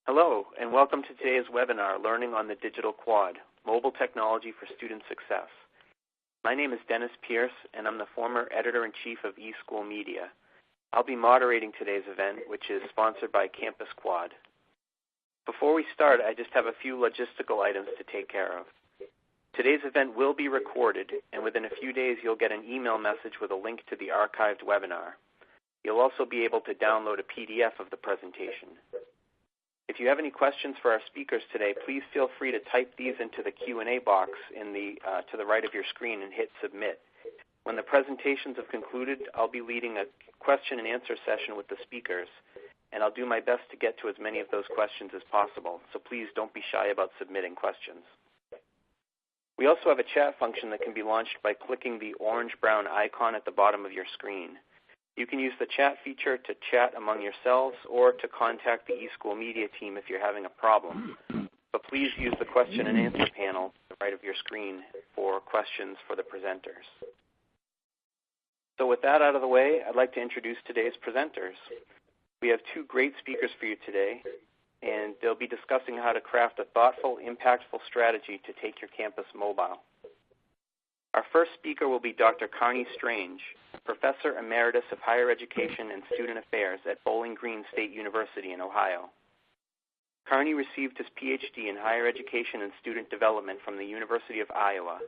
Hello, and welcome to today's webinar, Learning on the Digital Quad, Mobile Technology for Student Success. My name is Dennis Pierce, and I'm the former Editor-in-Chief of eSchool Media. I'll be moderating today's event, which is sponsored by Campus Quad. Before we start, I just have a few logistical items to take care of. Today's event will be recorded, and within a few days you'll get an email message with a link to the archived webinar. You'll also be able to download a PDF of the presentation. If you have any questions for our speakers today, please feel free to type these into the Q&A box to the right of your screen and hit submit. When the presentations have concluded, I'll be leading a question and answer session with the speakers, and I'll do my best to get to as many of those questions as possible, so please don't be shy about submitting questions. We also have a chat function that can be launched by clicking the orange-brown icon at the bottom of your screen. You can use the chat feature to chat among yourselves or to contact the eSchool Media team if you're having a problem. But please use the question and answer panel to the right of your screen for questions for the presenters. So with that out of the way, I'd like to introduce today's presenters. We have two great speakers for you today, and they'll be discussing how to craft a thoughtful, impactful strategy to take your campus mobile. Our first speaker will be Dr. Carney Strange, Professor Emeritus of Higher Education and Student Affairs at Bowling Green State University in Ohio. Carney received his PhD in Higher Education and Student Development from the University of Iowa,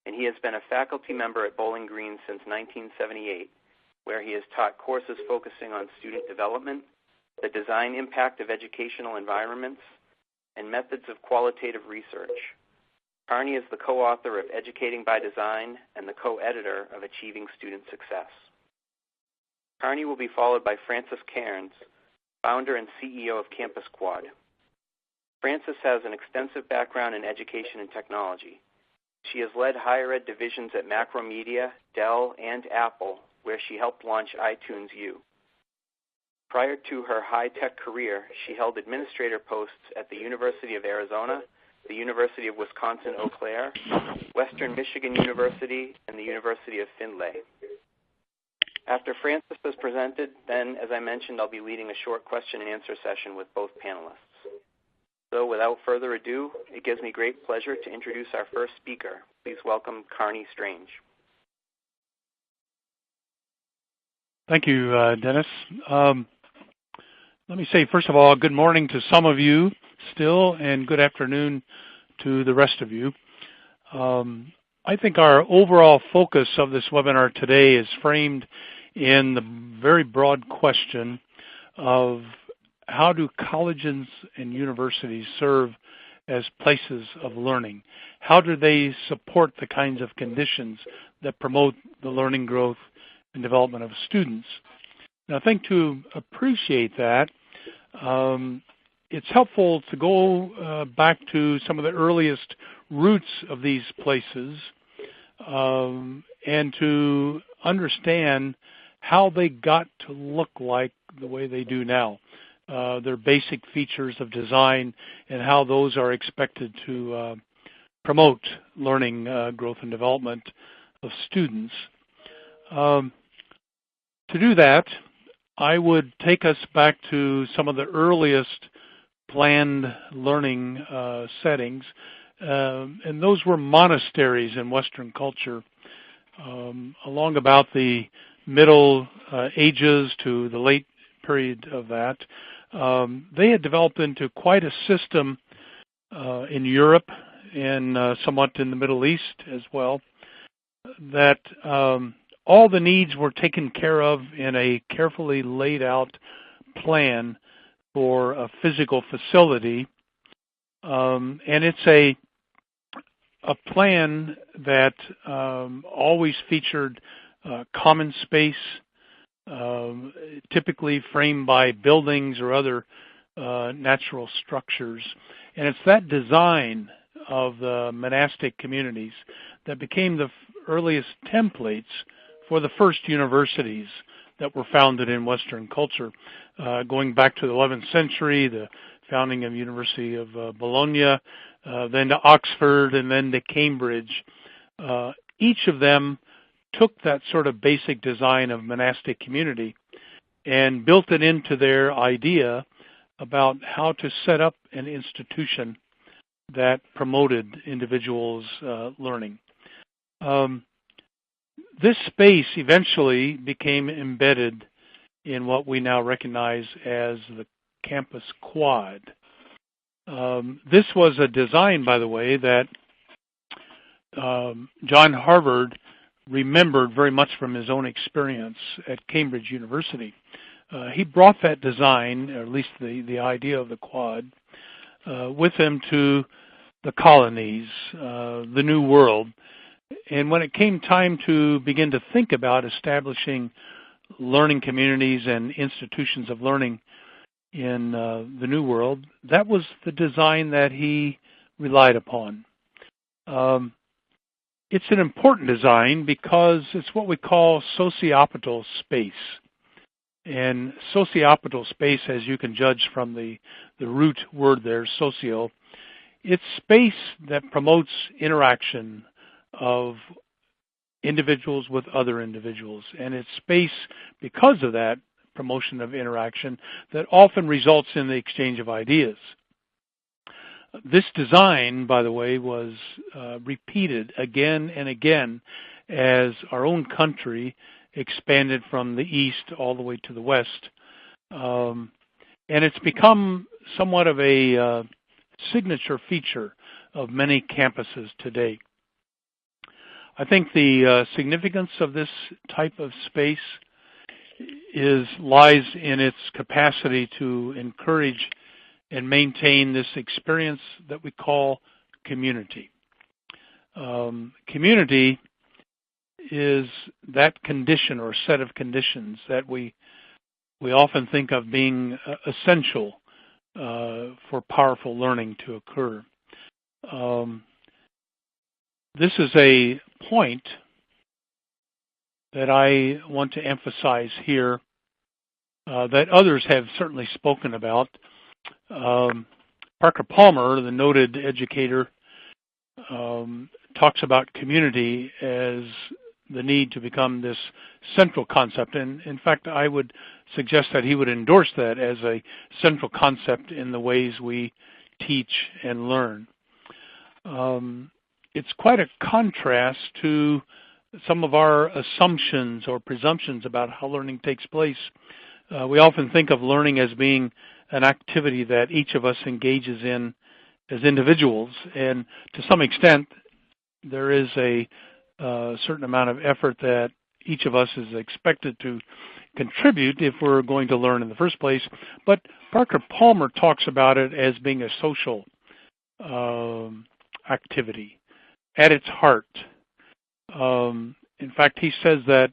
and he has been a faculty member at Bowling Green since 1978, where he has taught courses focusing on student development, the design impact of educational environments, and methods of qualitative research. Carney is the co-author of Educating by Design and the co-editor of Achieving Student Success. Carney will be followed by Frances Cairns, founder and CEO of Campus Quad. Frances has an extensive background in education and technology. She has led higher ed divisions at Macromedia, Dell, and Apple, where she helped launch iTunes U. Prior to her high-tech career, she held administrator posts at the University of Arizona, the University of Wisconsin-Eau Claire, Western Michigan University, and the University of Findlay. After Frances has presented, then, as I mentioned, I'll be leading a short question and answer session with both panelists. So without further ado, it gives me great pleasure to introduce our first speaker. Please welcome Carney Strange. Thank you, Dennis. Let me say, first of all, good morning to some of you still, and good afternoon to the rest of you. I think our overall focus of this webinar today is framed in the very broad question of how do colleges and universities serve as places of learning? How do they support the kinds of conditions that promote the learning growth and development of students? Now, I think to appreciate that, it's helpful to go back to some of the earliest roots of these places and to understand how they got to look like the way they do now, their basic features of design and how those are expected to promote learning, growth, and development of students. To do that, I would take us back to some of the earliest planned learning settings, and those were monasteries in Western culture. Along about the Middle Ages to the late period of that, they had developed into quite a system in Europe and somewhat in the Middle East as well, that all the needs were taken care of in a carefully laid out plan for a physical facility. And it's a plan that always featured common space, typically framed by buildings or other natural structures. And it's that design of the monastic communities that became the earliest templates for the first universities that were founded in Western culture, going back to the 11th century, the founding of University of Bologna, then to Oxford, and then to Cambridge. Each of them took that sort of basic design of monastic community and built it into their idea about how to set up an institution that promoted individuals' learning. This space eventually became embedded in what we now recognize as the campus quad. This was a design, by the way, that John Harvard remembered very much from his own experience at Cambridge University. He brought that design, or at least the idea of the quad, with him to the colonies, the New World. And when it came time to begin to think about establishing learning communities and institutions of learning in the New World, that was the design that he relied upon. It's an important design because it's what we call sociopital space. And sociopital space, as you can judge from the root word there, socio, it's space that promotes interaction of individuals with other individuals. And it's space, because of that promotion of interaction, that often results in the exchange of ideas. This design, by the way, was repeated again and again as our own country expanded from the east all the way to the west. And it's become somewhat of a signature feature of many campuses today. I think the significance of this type of space lies in its capacity to encourage and maintain this experience that we call community. Community is that condition or set of conditions that we often think of being essential for powerful learning to occur. This is a point that I want to emphasize here that others have certainly spoken about. Parker Palmer, the noted educator, talks about community as the need to become this central concept. And in fact, I would suggest that he would endorse that as a central concept in the ways we teach and learn. It's quite a contrast to some of our assumptions or presumptions about how learning takes place. We often think of learning as being an activity that each of us engages in as individuals, and to some extent, there is a certain amount of effort that each of us is expected to contribute if we're going to learn in the first place. But Parker Palmer talks about it as being a social activity at its heart. In fact, he says that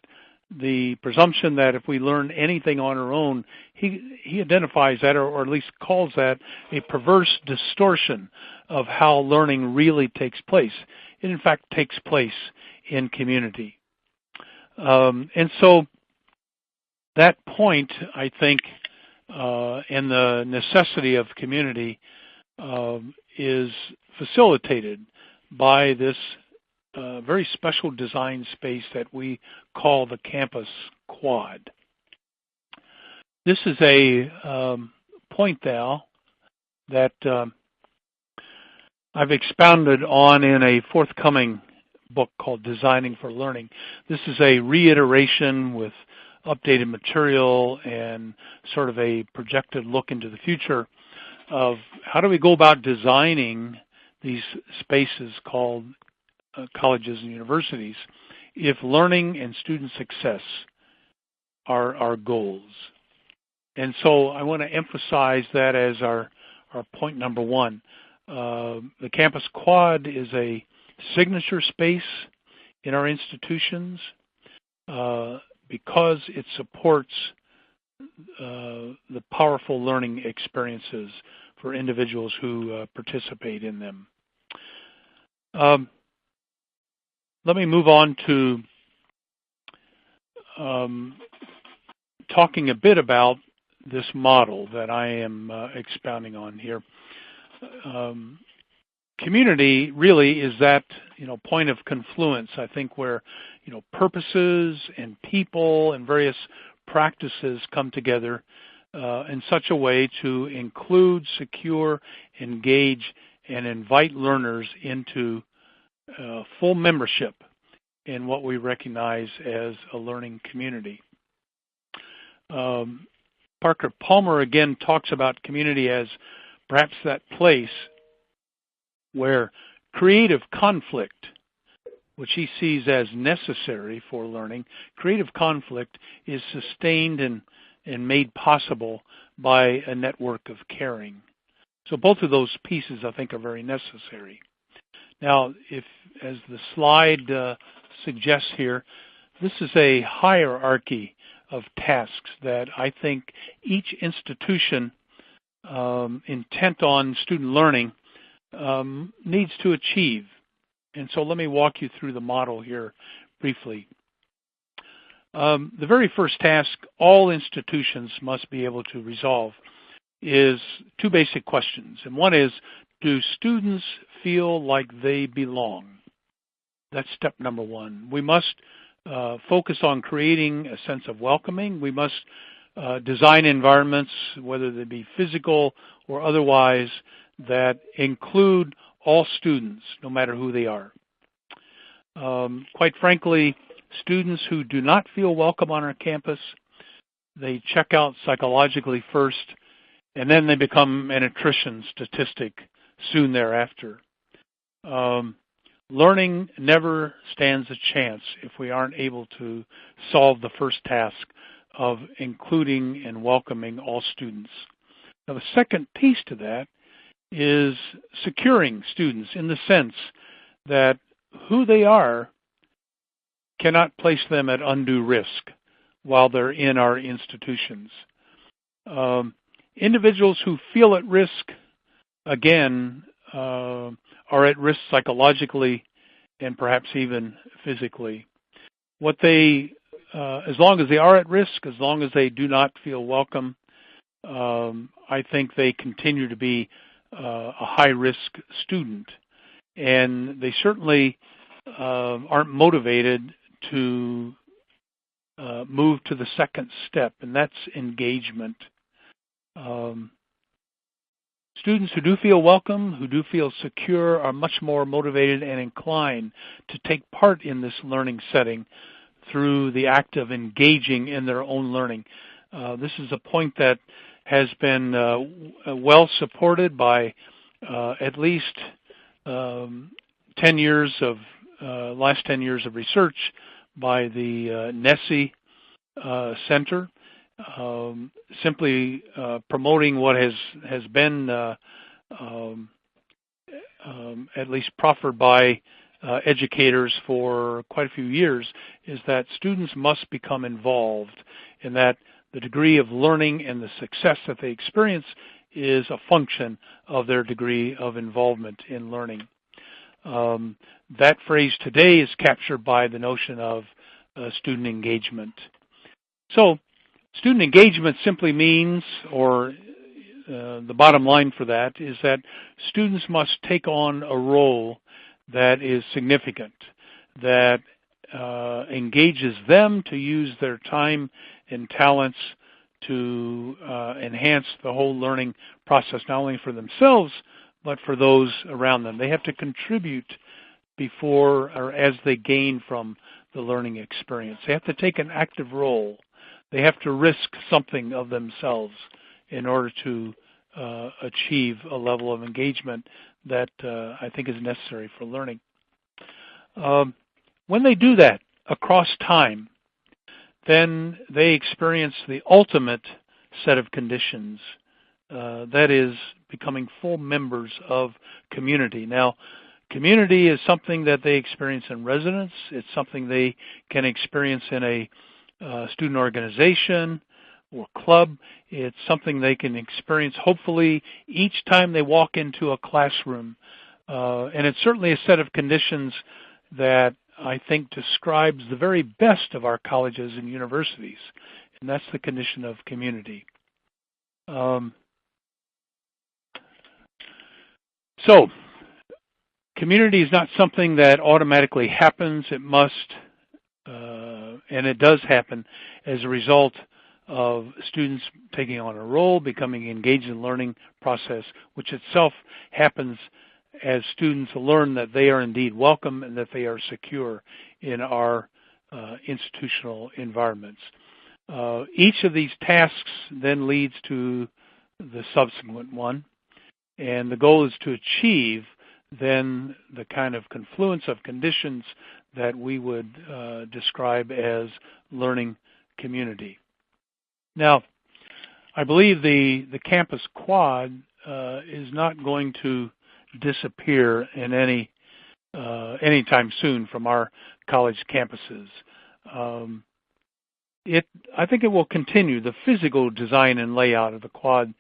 the presumption that if we learn anything on our own, he identifies that, or at least calls that, a perverse distortion of how learning really takes place. It in fact takes place in community. And so that point, I think, and the necessity of community is facilitated by this very special design space that we call the campus quad. This is a point now that I've expounded on in a forthcoming book called Designing for Learning. This is a reiteration with updated material and sort of a projected look into the future of how do we go about designing these spaces called colleges and universities if learning and student success are our goals. And so I want to emphasize that as our point number one. The campus quad is a signature space in our institutions because it supports the powerful learning experiences for individuals who participate in them. Let me move on to talking a bit about this model that I am expounding on here. Community really is that point of confluence, I think, where purposes and people and various practices come together in such a way to include, secure, engage, and invite learners into full membership in what we recognize as a learning community. Parker Palmer again talks about community as perhaps that place where creative conflict, which he sees as necessary for learning, creative conflict is sustained and made possible by a network of caring. So both of those pieces, I think, are very necessary. Now, as the slide suggests here, this is a hierarchy of tasks that I think each institution intent on student learning needs to achieve. And so let me walk you through the model here briefly. The very first task all institutions must be able to resolve is two basic questions. And one is, do students feel like they belong? That's step number one. We must focus on creating a sense of welcoming. We must design environments, whether they be physical or otherwise, that include all students, no matter who they are. Quite frankly, students who do not feel welcome on our campus, they check out psychologically first, and then they become an attrition statistic soon thereafter. Learning never stands a chance if we aren't able to solve the first task of including and welcoming all students. Now, the second piece to that is securing students in the sense that who they are cannot place them at undue risk while they're in our institutions. Individuals who feel at risk, again, are at risk psychologically and perhaps even physically. As long as they are at risk, as long as they do not feel welcome, I think they continue to be a high-risk student. And they certainly aren't motivated to move to the second step, and that's engagement. Students who do feel welcome, who do feel secure, are much more motivated and inclined to take part in this learning setting through the act of engaging in their own learning. This is a point that has been well supported by at least 10 years of last 10 years of research by the NESE Center, simply promoting what has been at least proffered by educators for quite a few years, is that students must become involved, and that the degree of learning and the success that they experience is a function of their degree of involvement in learning. That phrase today is captured by the notion of student engagement. So student engagement simply means, or the bottom line for that, is that students must take on a role that is significant, that engages them to use their time and talents to enhance the whole learning process, not only for themselves, but for those around them. They have to contribute before or as they gain from the learning experience. They have to take an active role. They have to risk something of themselves in order to achieve a level of engagement that I think is necessary for learning. When they do that across time, then they experience the ultimate set of conditions, that is becoming full members of community. Now, community is something that they experience in residence. It's something they can experience in a student organization or club. It's something they can experience, hopefully, each time they walk into a classroom. And it's certainly a set of conditions that I think describes the very best of our colleges and universities, and that's the condition of community. So, community is not something that automatically happens. It must, and it does happen as a result of students taking on a role, becoming engaged in the learning process, which itself happens as students learn that they are indeed welcome and that they are secure in our institutional environments. Each of these tasks then leads to the subsequent one, and the goal is to achieve then the kind of confluence of conditions that we would describe as learning community. Now, I believe the campus quad is not going to disappear in anytime soon from our college campuses. I think it will continue. The physical design and layout of the quad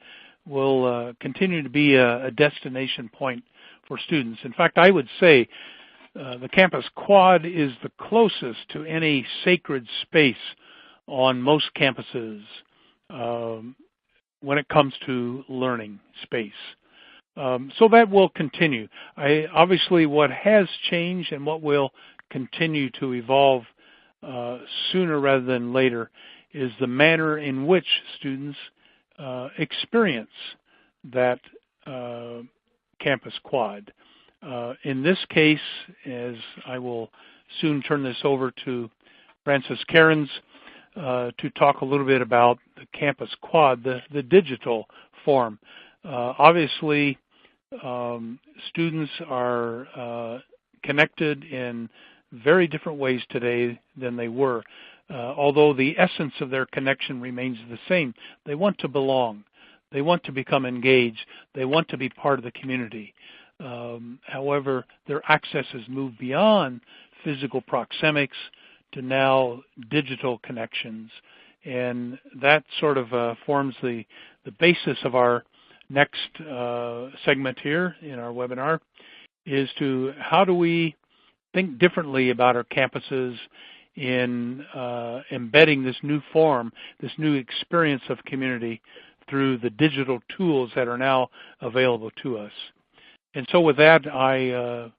will continue to be a destination point for students. In fact, I would say the campus quad is the closest to any sacred space on most campuses when it comes to learning space. So that will continue. Obviously, what has changed and what will continue to evolve sooner rather than later is the manner in which students experience that campus quad. In this case, as I will soon turn this over to Francis Cairns to talk a little bit about the campus quad, the digital form. Obviously, students are connected in very different ways today than they were. Although the essence of their connection remains the same, they want to belong. They want to become engaged. They want to be part of the community. However, their access has moved beyond physical proxemics to now digital connections. And that sort of forms the basis of our next segment here in our webinar, is to how do we think differently about our campuses in embedding this new form, this new experience of community through the digital tools that are now available to us. And so with that, I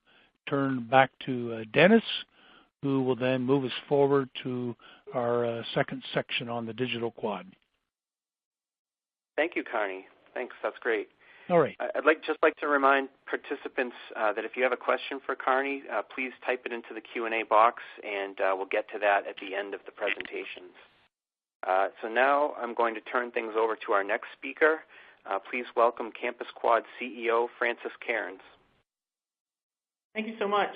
turn back to Dennis, who will then move us forward to our second section on the digital quad. Thank you, Carney. Thanks, that's great. All right. I'd just like to remind participants that if you have a question for Carney, please type it into the Q&A box, and we'll get to that at the end of the presentations. So now I'm going to turn things over to our next speaker. Please welcome Campus Quad CEO Francis Cairns. Thank you so much,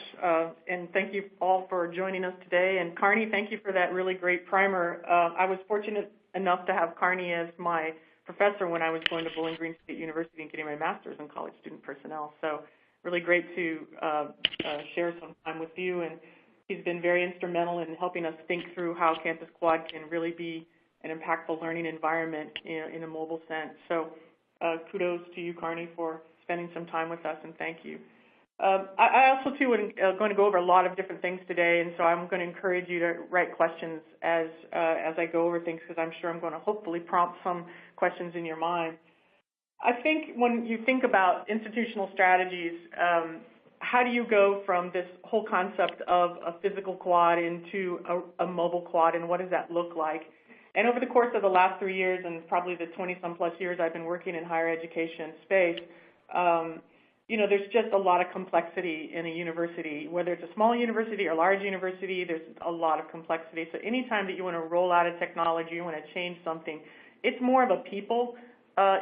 and thank you all for joining us today. And Carney, thank you for that really great primer. I was fortunate enough to have Carney as my professor when I was going to Bowling Green State University and getting my master's in college student personnel. So really great to share some time with you. And he's been very instrumental in helping us think through how Campus Quad can really be an impactful learning environment in a mobile sense. So kudos to you, Carney, for spending some time with us, and thank you. I also, too, am going to go over a lot of different things today, and so I'm going to encourage you to write questions as I go over things, because I'm sure I'm going to hopefully prompt some questions in your mind. I think when you think about institutional strategies, how do you go from this whole concept of a physical quad into a mobile quad, and what does that look like? And over the course of the last 3 years, and probably the 20-some plus years I've been working in higher education space, there's just a lot of complexity in a university. Whether it's a small university or large university, there's a lot of complexity. So anytime that you want to roll out a technology, you want to change something, it's more of a people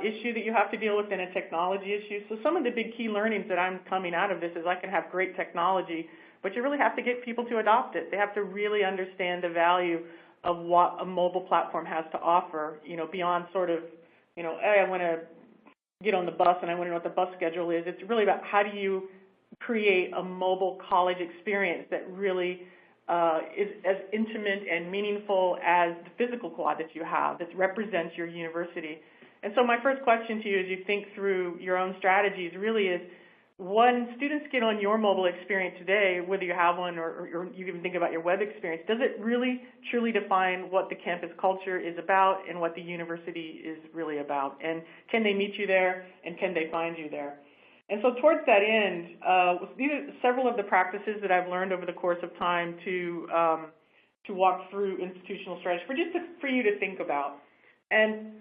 issue that you have to deal with than a technology issue. So some of the big key learnings that I'm coming out of this is I can have great technology, but you really have to get people to adopt it. They have to really understand the value of what a mobile platform has to offer, beyond sort of, hey, I want to get on the bus and I want to know what the bus schedule is. It's really about how do you create a mobile college experience that really is as intimate and meaningful as the physical quad that you have, that represents your university. And so my first question to you as you think through your own strategies really is, when students get on your mobile experience today, whether you have one or you even think about your web experience, does it really truly define what the campus culture is about and what the university is really about? And can they meet you there, and can they find you there? And so towards that end, these are several of the practices that I've learned over the course of time to walk through institutional strategy for you to think about. And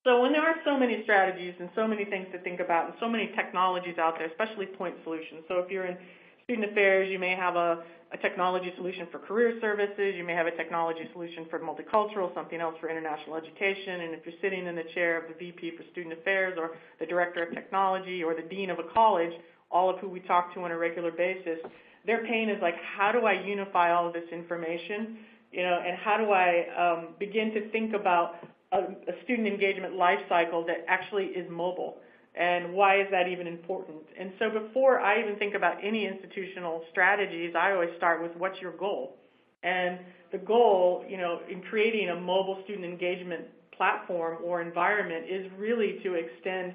so when there are so many strategies and so many things to think about and so many technologies out there, especially point solutions. So if you're in student affairs, you may have a technology solution for career services. You may have a technology solution for multicultural, something else for international education. And if you're sitting in the chair of the VP for student affairs or the director of technology or the dean of a college, all of who we talk to on a regular basis, their pain is like, how do I unify all of this information? And how do I begin to think about a student engagement life cycle that actually is mobile? And why is that even important? And so before I even think about any institutional strategies, I always start with what's your goal? And the goal, in creating a mobile student engagement platform or environment is really to extend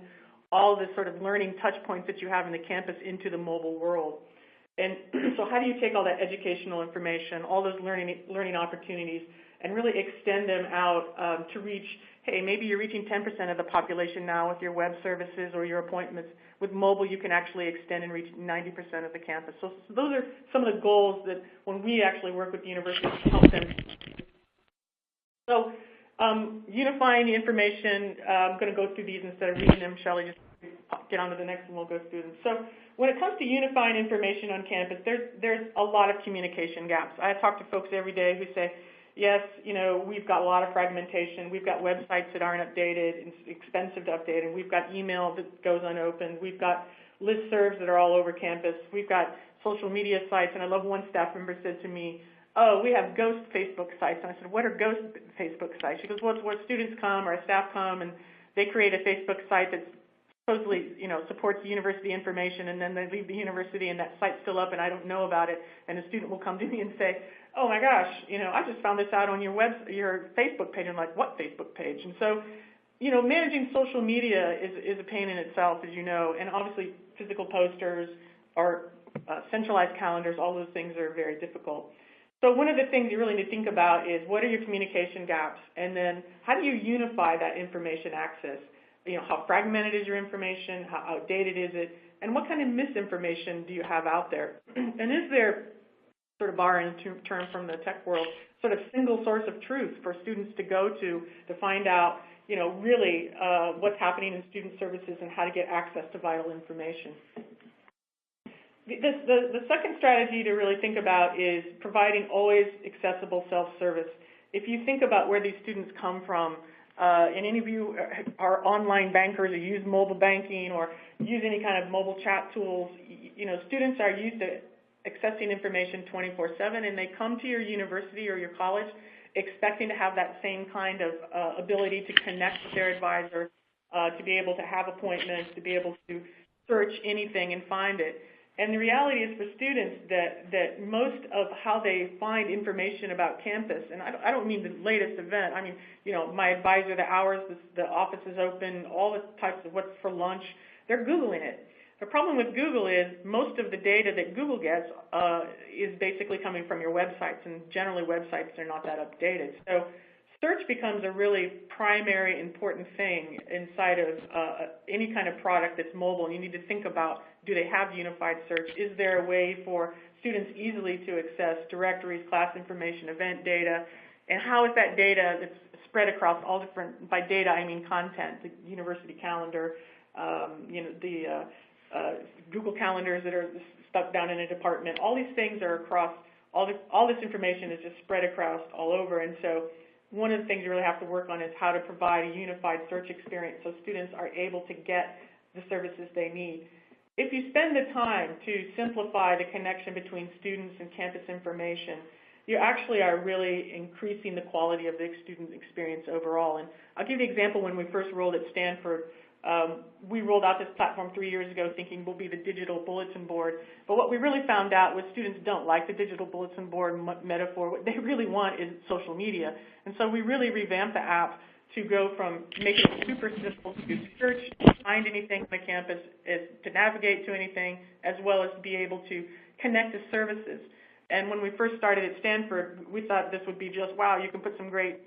all the sort of learning touch points that you have in the campus into the mobile world. And so how do you take all that educational information, all those learning opportunities, and really extend them out to reach, hey, maybe you're reaching 10% of the population now with your web services or your appointments. With mobile, you can actually extend and reach 90% of the campus. So those are some of the goals that when we actually work with the universities to help them. So unifying the information, I'm going to go through these instead of reading them. Shelley, just get on to the next and we'll go through them. So when it comes to unifying information on campus, there's a lot of communication gaps. I talk to folks every day who say, yes, we've got a lot of fragmentation. We've got websites that aren't updated and expensive to update, and we've got email that goes unopened. We've got listservs that are all over campus. We've got social media sites, and I love one staff member said to me, oh, we have ghost Facebook sites. And I said, what are ghost Facebook sites? She goes, well, it's where students come or staff come, and they create a Facebook site that's supposedly, supports university information, and then they leave the university and that site's still up and I don't know about it, and a student will come to me and say, oh my gosh, I just found this out on your Facebook page. I'm like, what Facebook page? And so, managing social media is a pain in itself, as you know, and obviously physical posters or centralized calendars, all those things are very difficult. So one of the things you really need to think about is what are your communication gaps, and then how do you unify that information access? How fragmented is your information? How outdated is it? And what kind of misinformation do you have out there? And is there, sort of borrowing a term from the tech world, sort of single source of truth for students to go to find out, really what's happening in student services and how to get access to vital information? The second strategy to really think about is providing always accessible self-service. If you think about where these students come from, and any of you are online bankers or use mobile banking or use any kind of mobile chat tools, students are used to accessing information 24/7, and they come to your university or your college expecting to have that same kind of ability to connect with their advisor, to be able to have appointments, to be able to search anything and find it. And the reality is for students that most of how they find information about campus, and I don't mean the latest event, I mean, my advisor, the hours the office is open, all the types of what's for lunch, they're Googling it. The problem with Google is most of the data that Google gets is basically coming from your websites, and generally websites are not that updated. So search becomes a really primary important thing inside of any kind of product that's mobile, and you need to think about, do they have unified search? Is there a way for students easily to access directories, class information, event data, and how is that data that's spread across all different, by data I mean content, the university calendar, the Google calendars that are stuck down in a department. All these things are across, all this information is just spread across all over. And so one of the things you really have to work on is how to provide a unified search experience so students are able to get the services they need. If you spend the time to simplify the connection between students and campus information, you actually are really increasing the quality of the student experience overall. And I'll give you an example. When we first rolled at Stanford, we rolled out this platform 3 years ago thinking we'll be the digital bulletin board. But what we really found out was students don't like the digital bulletin board metaphor. What they really want is social media. And so we really revamped the app to go from making it super simple to search, find anything on the campus, to navigate to anything, as well as be able to connect to services. And when we first started at Stanford, we thought this would be just, wow, you can put some great,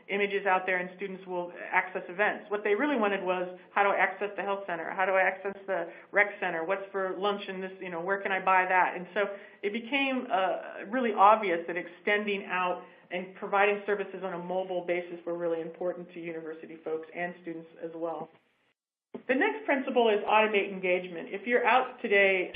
images out there and students will access events. What they really wanted was, how do I access the health center? How do I access the rec center? What's for lunch in this, where can I buy that? And so it became really obvious that extending out and providing services on a mobile basis were really important to university folks and students as well. The next principle is automate engagement. If you're out today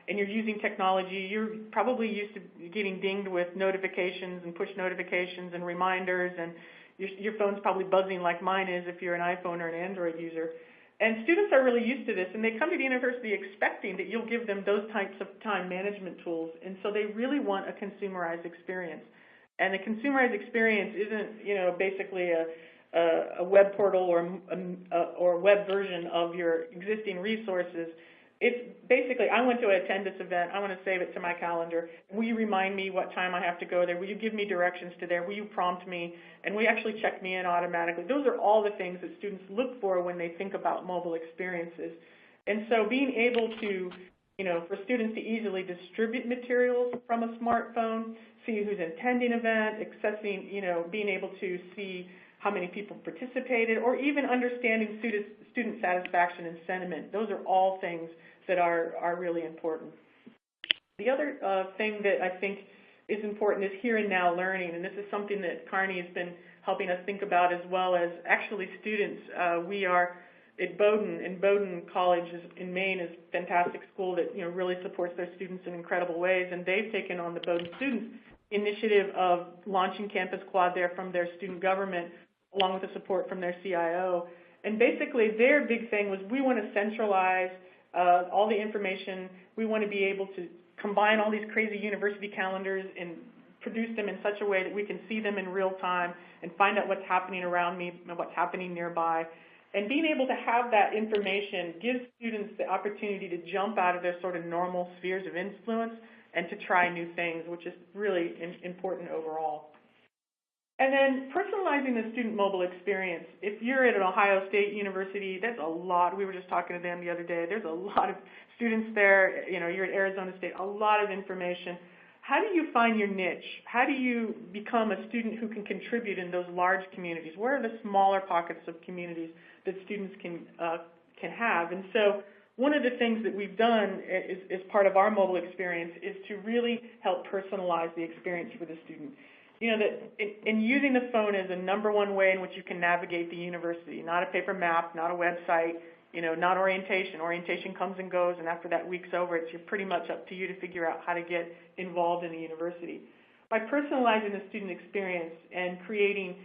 and you're using technology, you're probably used to getting dinged with notifications and push notifications and reminders, and your phone's probably buzzing like mine is if you're an iPhone or an Android user. And students are really used to this, and they come to the university expecting that you'll give them those types of time management tools, and so they really want a consumerized experience. And the consumerized experience isn't, basically a web portal or a web version of your existing resources. It's basically, I want to attend this event, I want to save it to my calendar. Will you remind me what time I have to go there? Will you give me directions to there? Will you prompt me? And will you actually check me in automatically? Those are all the things that students look for when they think about mobile experiences. And so being able to, for students to easily distribute materials from a smartphone, see who's attending an event, accessing, being able to see how many people participated, or even understanding student satisfaction and sentiment. Those are all things that are really important. The other thing that I think is important is here and now learning, and this is something that Carney has been helping us think about, as well as actually students. We are at Bowdoin, and Bowdoin College in Maine is a fantastic school that really supports their students in incredible ways, and they've taken on the Bowdoin students initiative of launching Campus Quad there from their student government, along with the support from their CIO. And basically their big thing was, we want to centralize all the information. We want to be able to combine all these crazy university calendars and produce them in such a way that we can see them in real time and find out what's happening around me and what's happening nearby. And being able to have that information gives students the opportunity to jump out of their sort of normal spheres of influence and to try new things, which is really important overall. And then personalizing the student mobile experience. If you're at an Ohio State University, there's a lot. We were just talking to them the other day. There's a lot of students there. You're at Arizona State, a lot of information. How do you find your niche? How do you become a student who can contribute in those large communities? Where are the smaller pockets of communities that students can have? And so one of the things that we've done as part of our mobile experience is to really help personalize the experience for the student. That in using the phone as a number one way in which you can navigate the university, not a paper map, not a website, not orientation. Orientation comes and goes, and after that week's over, it's pretty much up to you to figure out how to get involved in the university. By personalizing the student experience and creating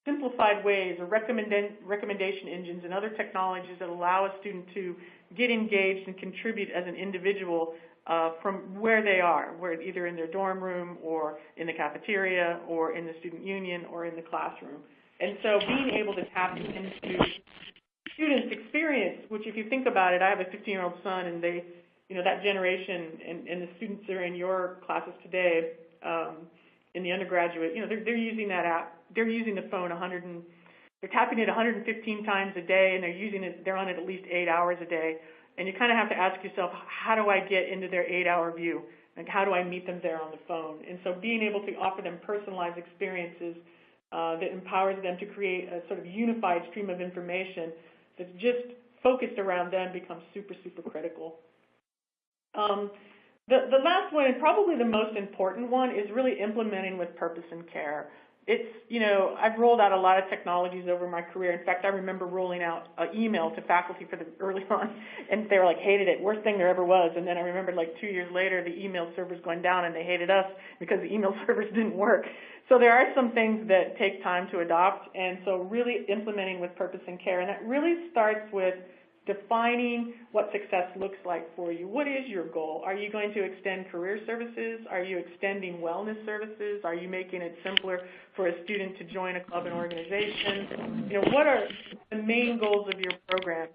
simplified ways or recommendation engines and other technologies that allow a student to get engaged and contribute as an individual from where they are, where either in their dorm room or in the cafeteria or in the student union or in the classroom. And so being able to tap into students' experience, which if you think about it, I have a 15-year-old son, and they, that generation and the students that are in your classes today, in the undergraduate, they're using that app. They're using the phone they're tapping it 115 times a day, and they're on it at least 8 hours a day. And you kind of have to ask yourself, how do I get into their 8-hour view? Like, how do I meet them there on the phone? And so being able to offer them personalized experiences that empowers them to create a sort of unified stream of information that's just focused around them becomes super, super critical. The last one, and probably the most important one, is really implementing with purpose and care. It's, I've rolled out a lot of technologies over my career. In fact, I remember rolling out an email to faculty for early on, and they were like, hated it, worst thing there ever was. And then I remembered like 2 years later, the email servers going down, and they hated us because the email servers didn't work. So there are some things that take time to adopt, and so really implementing with purpose and care. And that really starts with defining what success looks like for you. What is your goal? Are you going to extend career services? Are you extending wellness services? Are you making it simpler for a student to join a club and organization? What are the main goals of your program?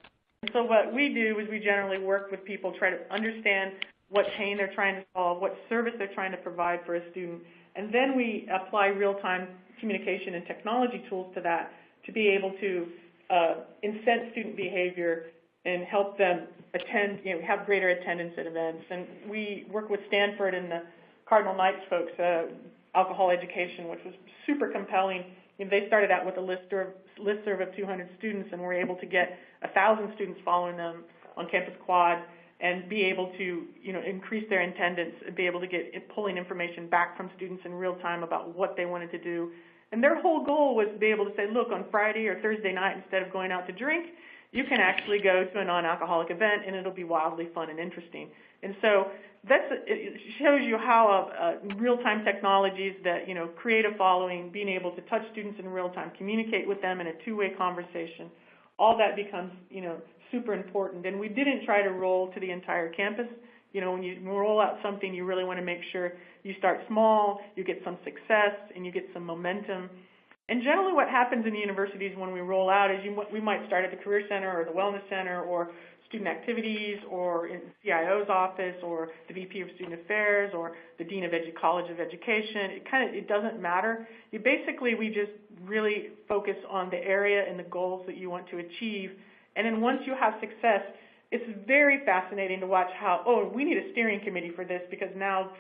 And so what we do is we generally work with people, try to understand what pain they're trying to solve, what service they're trying to provide for a student, and then we apply real-time communication and technology tools to that to be able to incent student behavior and help them attend, have greater attendance at events. And we work with Stanford and the Cardinal Knights folks, alcohol education, which was super compelling. They started out with a listserv of 200 students, and were able to get 1,000 students following them on Campus Quad. and be able to, increase their attendance, be able to get pulling information back from students in real time about what they wanted to do. And their whole goal was to be able to say, look, on Friday or Thursday night, instead of going out to drink, you can actually go to a non-alcoholic event, and it'll be wildly fun and interesting. And so it shows you how real-time technologies that, create a following, being able to touch students in real time, communicate with them in a two-way conversation, all that becomes, super important. And we didn't try to roll to the entire campus. When you roll out something, you really want to make sure you start small, you get some success, and you get some momentum. And generally what happens in universities when we roll out is we might start at the Career Center or the Wellness Center or Student Activities or in the CIO's office or the VP of Student Affairs or the Dean of College of Education. It doesn't matter. We just really focus on the area and the goals that you want to achieve. And then once you have success, it's very fascinating to watch how, we need a steering committee for this because now,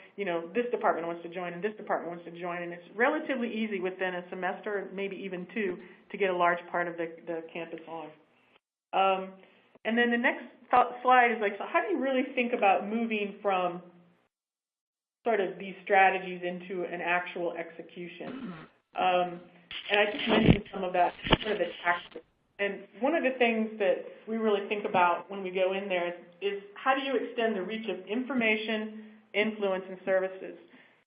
this department wants to join and this department wants to join. And it's relatively easy within a semester, maybe even two, to get a large part of the campus on. And then the next slide is so how do you really think about moving from sort of these strategies into an actual execution? And I just mentioned some of that, sort of the tactics. And one of the things that we really think about when we go in there is how do you extend the reach of information, influence, and services?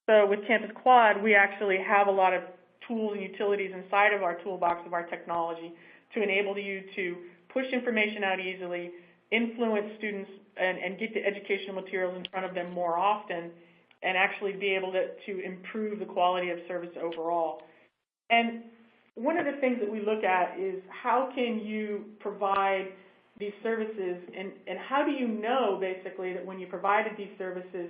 So with Campus Quad, we actually have a lot of tools and utilities inside of our toolbox of our technology to enable you to push information out easily, influence students, and get the educational materials in front of them more often, and actually be able to improve the quality of service overall. And one of the things that we look at is how can you provide these services, and how do you know, basically, that when you provided these services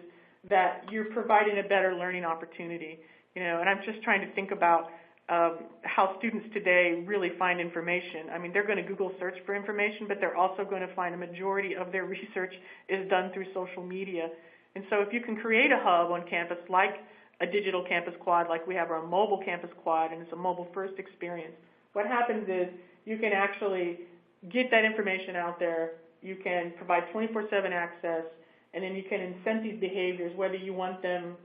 that you're providing a better learning opportunity? And I'm just trying to think about how students today really find information. I mean, they're going to Google search for information, but they're also going to find a majority of their research is done through social media. And so if you can create a hub on campus like a digital campus quad, like we have our mobile campus quad, and it's a mobile-first experience, what happens is you can actually get that information out there, you can provide 24/7 access, and then you can incent these behaviors, whether you want them,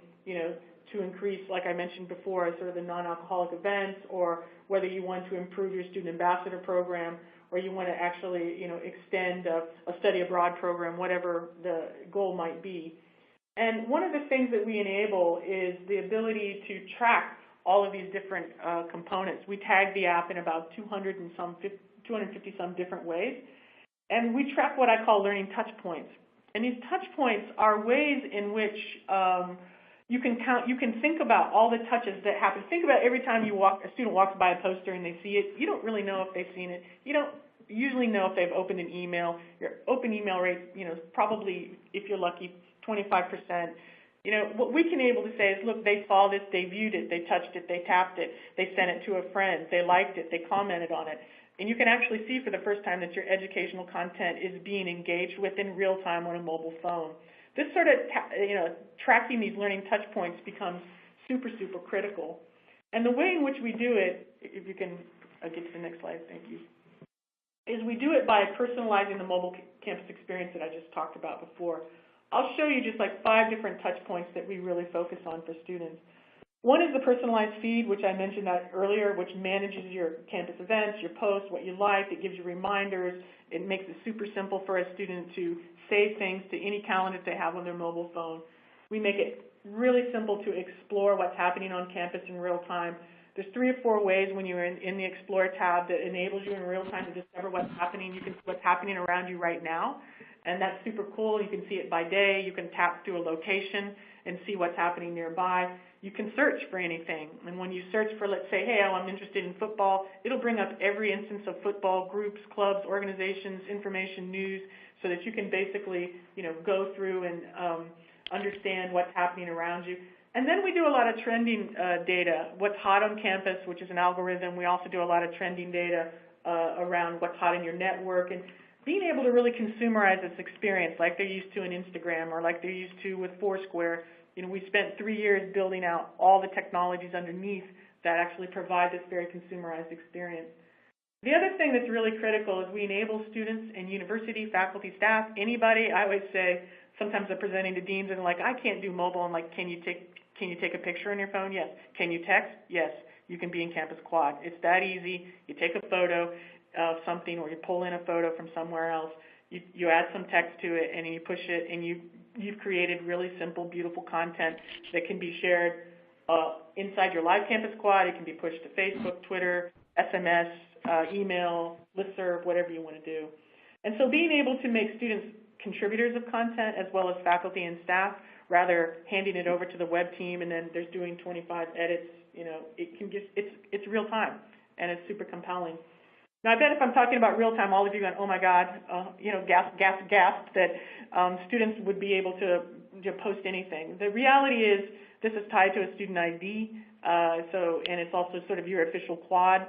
to increase, like I mentioned before, sort of the non-alcoholic events, or whether you want to improve your student ambassador program, or you want to actually, extend a study abroad program, whatever the goal might be. And one of the things that we enable is the ability to track all of these different components. We tag the app in about 250 some different ways, and we track what I call learning touch points. And these touch points are ways in which you can think about all the touches that happen. Think about every time a student walks by a poster and they see it, you don't really know if they've seen it. You don't usually know if they've opened an email. Your open email rate, is probably, if you're lucky, 25%. What we can able to say is, look, they saw this, they viewed it, they touched it, they tapped it, they sent it to a friend, they liked it, they commented on it. And you can actually see for the first time that your educational content is being engaged with in real time on a mobile phone. This sort of, tracking these learning touch points becomes super, super critical. And the way in which we do it, if you can get to the next slide, thank you, is we do it by personalizing the mobile campus experience that I just talked about before. I'll show you just 5 different touch points that we really focus on for students. One is the personalized feed, which I mentioned that earlier, which manages your campus events, your posts, what you like. It gives you reminders. It makes it super simple for a student to save things to any calendar they have on their mobile phone. We make it really simple to explore what's happening on campus in real time. There's 3 or 4 ways when you're in the Explore tab that enables you in real time to discover what's happening. You can see what's happening around you right now, and that's super cool. You can see it by day. You can tap through a location and see what's happening nearby. You can search for anything, and when you search for, let's say, hey, I'm interested in football, it'll bring up every instance of football, groups, clubs, organizations, information, news, so that you can basically, go through and understand what's happening around you. And then we do a lot of trending data, what's hot on campus, which is an algorithm. We also do a lot of trending data around what's hot in your network, and being able to really consumerize this experience like they're used to in Instagram or like they're used to with Foursquare. We spent 3 years building out all the technologies underneath that actually provide this very consumerized experience. The other thing that's really critical is we enable students and university, faculty, staff, anybody. I always say, sometimes I'm presenting to deans and they're like, I can't do mobile. I'm like, can you take a picture on your phone? Yes. Can you text? Yes. You can be in Campus Quad. It's that easy. You take a photo of something, or you pull in a photo from somewhere else. You add some text to it, and you push it, and you've created really simple, beautiful content that can be shared inside your live Campus Quad. It can be pushed to Facebook, Twitter, SMS, email, listserv, whatever you want to do. And so being able to make students contributors of content as well as faculty and staff, rather handing it over to the web team and then there's doing 25 edits, it's real time and it's super compelling. Now, I bet if I'm talking about real time, all of you are going, oh my God, gasp, that students would be able to post anything. The reality is this is tied to a student ID, and it's also sort of your official quad.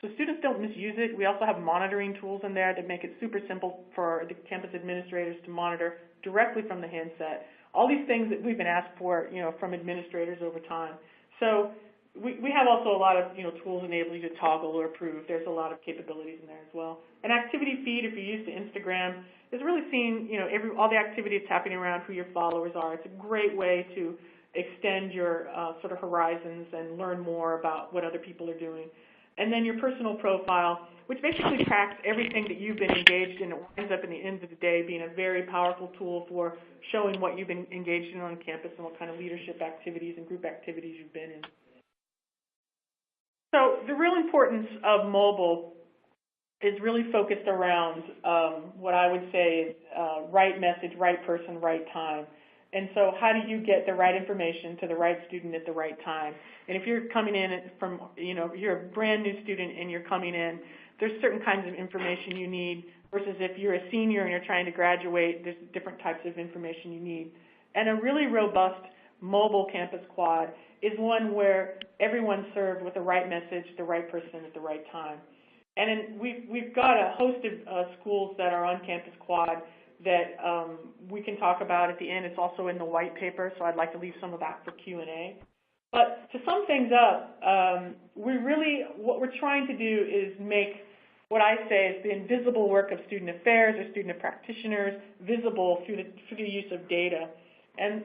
So students don't misuse it. We also have monitoring tools in there that make it super simple for the campus administrators to monitor directly from the handset. All these things that we've been asked for, from administrators over time. So we have also a lot of, tools enabling you to toggle or approve. There's a lot of capabilities in there as well. An activity feed, if you're used to Instagram, is really seeing, all the activity that's happening around who your followers are. It's a great way to extend your sort of horizons and learn more about what other people are doing. And then your personal profile, which basically tracks everything that you've been engaged in. It winds up in the end of the day being a very powerful tool for showing what you've been engaged in on campus and what kind of leadership activities and group activities you've been in. So the real importance of mobile is really focused around what I would say is right message, right person, right time. And so how do you get the right information to the right student at the right time? And if you're coming in from, you're a brand new student and you're coming in, there's certain kinds of information you need versus if you're a senior and you're trying to graduate, there's different types of information you need. And a really robust mobile campus quad is one where everyone's served with the right message, the right person at the right time. And then we've got a host of schools that are on campus quad that we can talk about at the end. It's also in the white paper, so I'd like to leave some of that for Q&A. But to sum things up, what we're trying to do is make what I say is the invisible work of student affairs or student practitioners visible through the use of data. And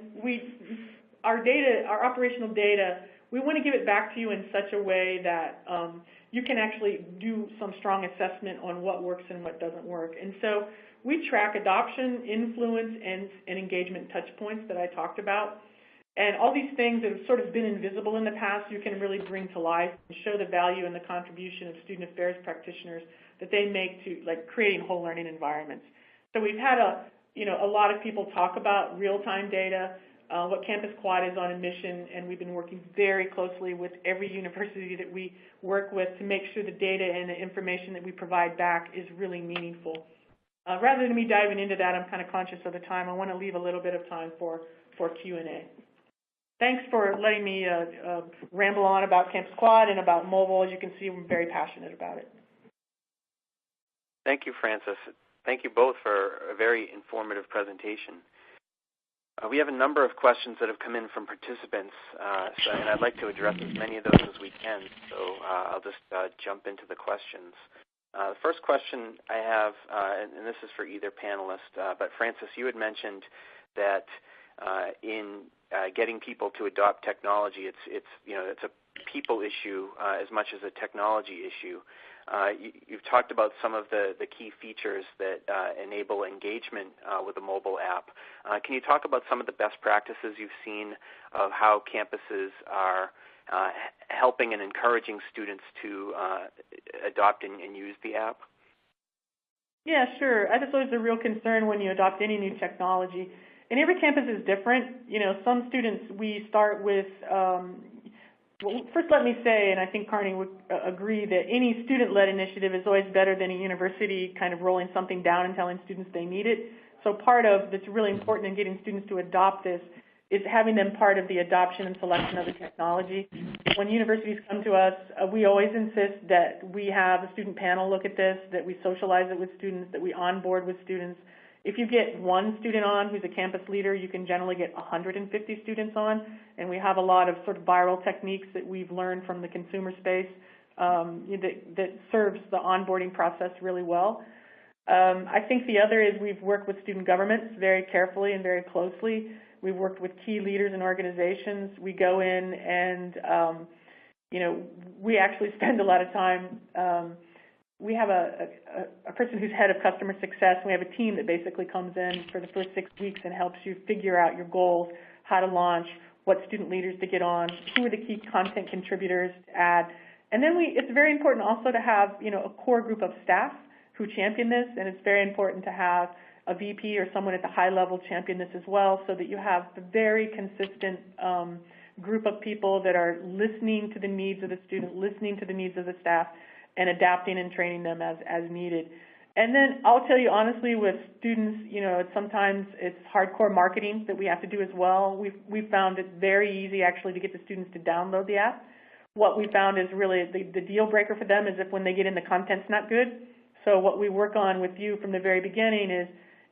our operational data, we want to give it back to you in such a way that you can actually do some strong assessment on what works and what doesn't work. And so we track adoption, influence, and engagement touch points that I talked about. And all these things that have sort of been invisible in the past, you can really bring to life and show the value and the contribution of student affairs practitioners that they make to creating whole learning environments. So we've had a lot of people talk about real-time data, what Campus Quad is on a mission, and we've been working very closely with every university that we work with to make sure the data and the information that we provide back is really meaningful. Rather than me diving into that, I'm kind of conscious of the time. I want to leave a little bit of time for Q&A. Thanks for letting me ramble on about Campus Quad and about mobile. As you can see, I'm very passionate about it. Thank you, Frances. Thank you both for a very informative presentation. We have a number of questions that have come in from participants, and I'd like to address as many of those as we can, so I'll just jump into the questions. The first question I have, and this is for either panelist, but Frances, you had mentioned that in getting people to adopt technology, it's a people issue as much as a technology issue. You've talked about some of the key features that enable engagement with a mobile app. Can you talk about some of the best practices you've seen of how campuses are helping and encouraging students to adopt and use the app? Yeah, sure. That's always a real concern when you adopt any new technology. And every campus is different. Some students we start with, well, first let me say, and I think Carney would agree, that any student-led initiative is always better than a university kind of rolling something down and telling students they need it. So part of that's really important in getting students to adopt this is having them part of the adoption and selection of the technology. When universities come to us, we always insist that we have a student panel look at this, that we socialize it with students, that we onboard with students. If you get one student on who's a campus leader, you can generally get 150 students on, and we have a lot of sort of viral techniques that we've learned from the consumer space that serves the onboarding process really well. I think the other is we've worked with student governments very carefully and very closely. We've worked with key leaders in organizations. We go in and, we actually spend a lot of time. We have a person who's head of customer success. We have a team that basically comes in for the first 6 weeks and helps you figure out your goals, how to launch, what student leaders to get on, who are the key content contributors to add. And then it's very important also to have, a core group of staff who champion this, and it's very important to have a VP or someone at the high level champion this as well, so that you have a very consistent group of people that are listening to the needs of the student, listening to the needs of the staff, and adapting and training them as needed. And then I'll tell you honestly, with students, sometimes it's hardcore marketing that we have to do as well. We've found it very easy actually to get the students to download the app. What we found is really the deal breaker for them is if when they get in, the content's not good. So what we work on with you from the very beginning is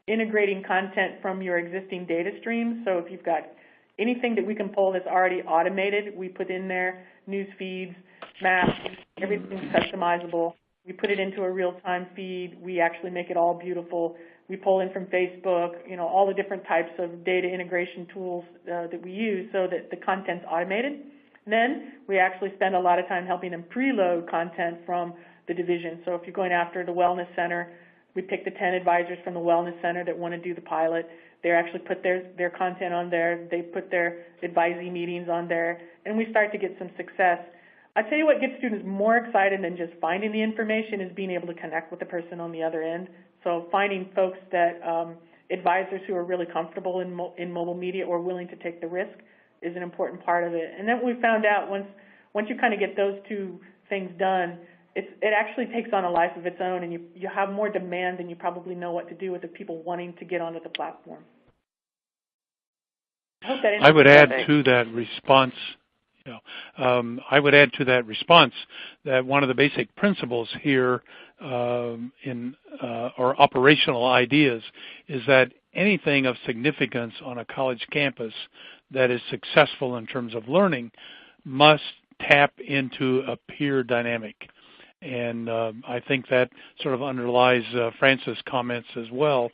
integrating content from your existing data streams. So if you've got anything that we can pull that's already automated, we put in there news feeds, maps, everything's customizable. We put it into a real-time feed. We actually make it all beautiful. We pull in from Facebook, all the different types of data integration tools that we use so that the content's automated. And then we actually spend a lot of time helping them preload content from the division. So if you're going after the wellness center, we pick the 10 advisors from the wellness center that want to do the pilot. They actually put their content on there. They put their advisee meetings on there, and we start to get some success. I tell you what gets students more excited than just finding the information is being able to connect with the person on the other end. So finding folks that, advisors who are really comfortable in mobile media or willing to take the risk is an important part of it. And then we found out once you kind of get those two things done, it actually takes on a life of its own, and you have more demand than you probably know what to do with the people wanting to get onto the platform. I would add to that response. I would add to that response that one of the basic principles here or operational ideas is that anything of significance on a college campus that is successful in terms of learning must tap into a peer dynamic. And I think that sort of underlies Francis' comments as well,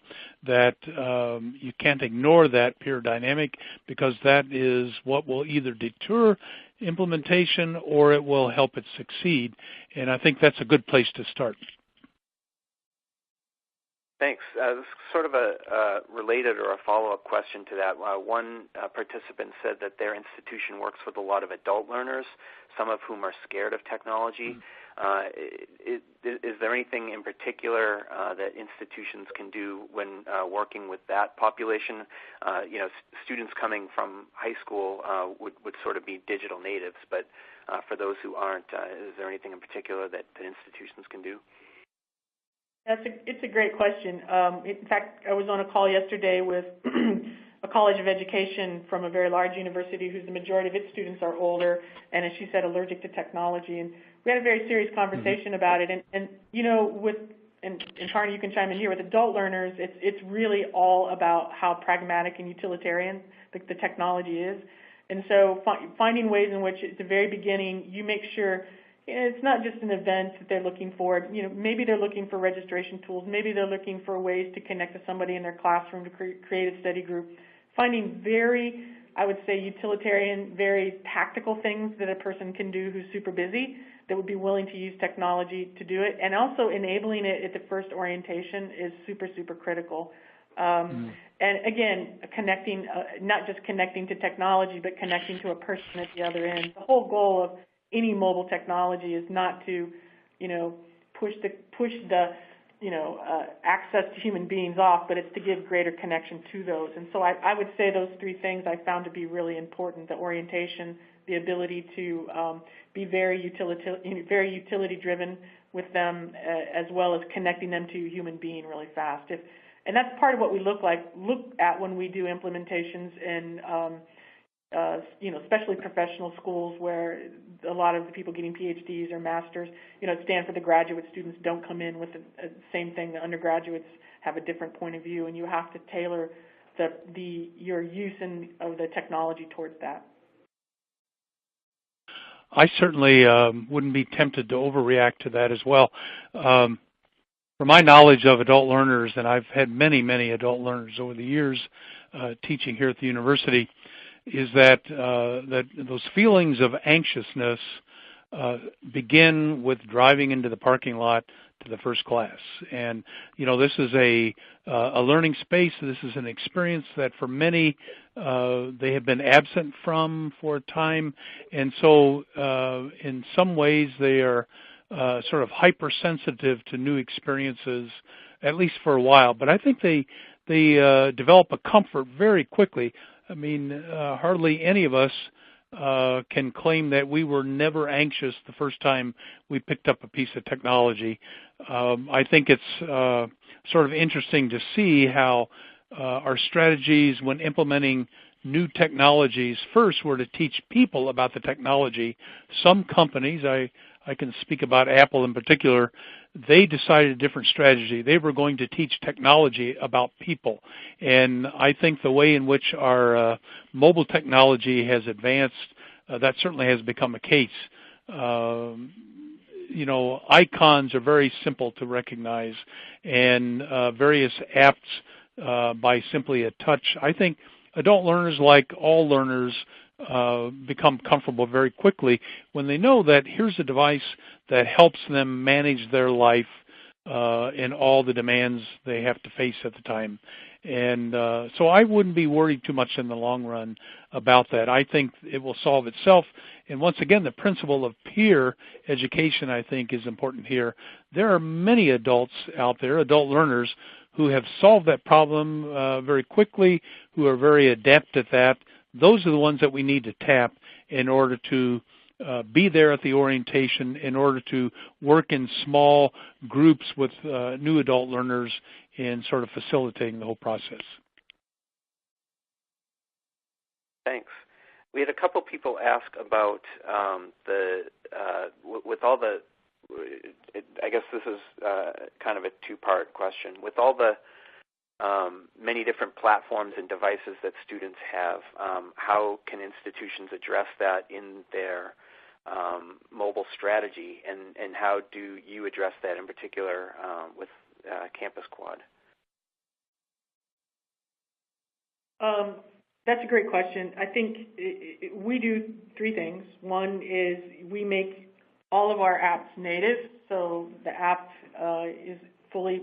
that you can't ignore that peer dynamic because that is what will either deter implementation or it will help it succeed. And I think that's a good place to start. Thanks. This is sort of a related or a follow-up question to that. One participant said that their institution works with a lot of adult learners, some of whom are scared of technology. Is there anything in particular that institutions can do when working with that population? Students coming from high school would sort of be digital natives, but for those who aren't, is there anything in particular that institutions can do? It's a great question. In fact, I was on a call yesterday with a college of education from a very large university whose the majority of its students are older and, as she said, allergic to technology. And we had a very serious conversation about it. And Carney, you can chime in here, with adult learners, it's really all about how pragmatic and utilitarian the technology is. And so finding ways in which at the very beginning you make sure it's not just an event that they're looking for. Maybe they're looking for registration tools. Maybe they're looking for ways to connect to somebody in their classroom to create a study group. Finding very, I would say, utilitarian, very tactical things that a person can do who's super busy that would be willing to use technology to do it. And also enabling it at the first orientation is super, super critical. And again, connecting, not just connecting to technology, but connecting to a person at the other end. The whole goal of any mobile technology is not to, push the access to human beings off, but it's to give greater connection to those. And so I would say those three things I found to be really important: the orientation, the ability to be very utility-driven with them, as well as connecting them to a human being really fast. And that's part of what we look at when we do implementations in especially professional schools where a lot of the people getting PhDs or masters, at Stanford, the graduate students don't come in with the same thing. The undergraduates have a different point of view, and you have to tailor your use of the technology towards that. I certainly wouldn't be tempted to overreact to that as well. From my knowledge of adult learners, and I've had many, many adult learners over the years teaching here at the university, is that that those feelings of anxiousness begin with driving into the parking lot to the first class. And, this is a learning space. This is an experience that for many, they have been absent from for a time. And so in some ways, they are sort of hypersensitive to new experiences, at least for a while. But I think they develop a comfort very quickly. I mean, hardly any of us can claim that we were never anxious the first time we picked up a piece of technology. I think it's sort of interesting to see how our strategies when implementing new technologies first were to teach people about the technology. Some companies, I can speak about Apple in particular, they decided a different strategy. They were going to teach technology about people. And I think the way in which our mobile technology has advanced, that certainly has become a case. Icons are very simple to recognize, and various apps by simply a touch. I think adult learners, like all learners, become comfortable very quickly when they know that here's a device that helps them manage their life and all the demands they have to face at the time. And so I wouldn't be worried too much in the long run about that. I think it will solve itself. And once again, the principle of peer education, I think, is important here. There are many adults out there, adult learners, who have solved that problem very quickly, who are very adept at that. Those are the ones that we need to tap in order to be there at the orientation, in order to work in small groups with new adult learners in sort of facilitating the whole process. Thanks. We had a couple people ask about with all the, I guess this is kind of a two-part question. With all the many different platforms and devices that students have, how can institutions address that in their mobile strategy, and how do you address that in particular with Campus Quad? That's a great question. I think we do three things. One is we make all of our apps native, so the app is fully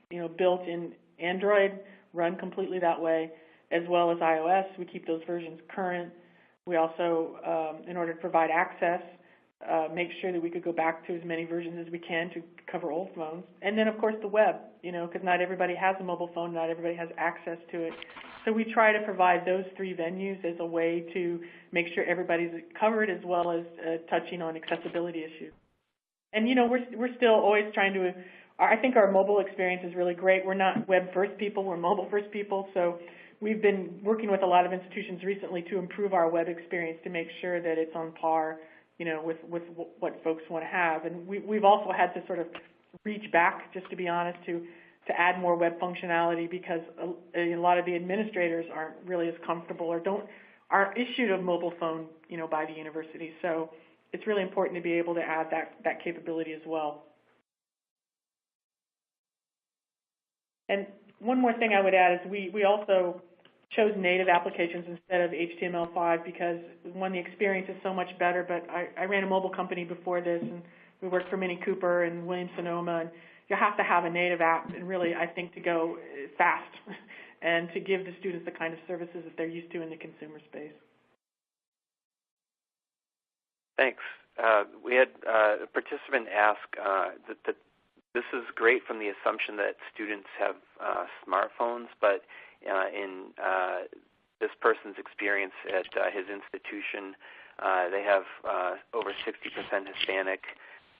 built in Android, run completely that way, as well as iOS. We keep those versions current. We also, in order to provide access, make sure that we could go back to as many versions as we can to cover old phones. And then, of course, the web, because not everybody has a mobile phone, not everybody has access to it. So we try to provide those three venues as a way to make sure everybody's covered, as well as touching on accessibility issues. And, we're still always trying to, I think our mobile experience is really great. We're not web-first people, we're mobile-first people. So we've been working with a lot of institutions recently to improve our web experience to make sure that it's on par with what folks want to have. And we've also had to sort of reach back, just to be honest, to add more web functionality, because a lot of the administrators aren't really as comfortable or aren't issued a mobile phone, by the university. So it's really important to be able to add that capability as well. And one more thing I would add is we also chose native applications instead of HTML5 because, one, the experience is so much better. But I ran a mobile company before this, and we worked for Mini Cooper and Williams-Sonoma, and you have to have a native app, and really, I think, to go fast and to give the students the kind of services that they're used to in the consumer space. Thanks. We had a participant ask that this is great from the assumption that students have smartphones, but in this person's experience at his institution, they have over 60% Hispanic,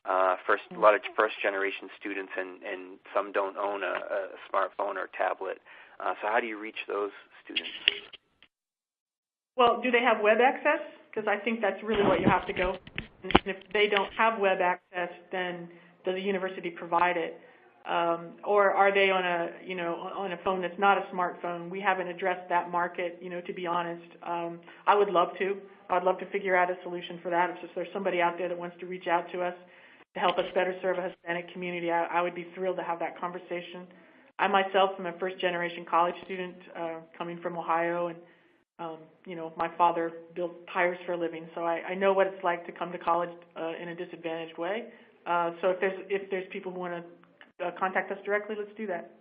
a lot of first-generation students, and some don't own a smartphone or tablet. So how do you reach those students? Well, do they have web access? Because I think that's really what you have to go. And if they don't have web access, then does the university provide it? or are they on a, on a phone that's not a smartphone? We haven't addressed that market, to be honest. I would love to. I'd love to figure out a solution for that. If there's somebody out there that wants to reach out to us to help us better serve a Hispanic community, I would be thrilled to have that conversation. I myself am a first-generation college student coming from Ohio, and my father built tires for a living, so I know what it's like to come to college in a disadvantaged way. So if there's people who want to contact us directly, let's do that.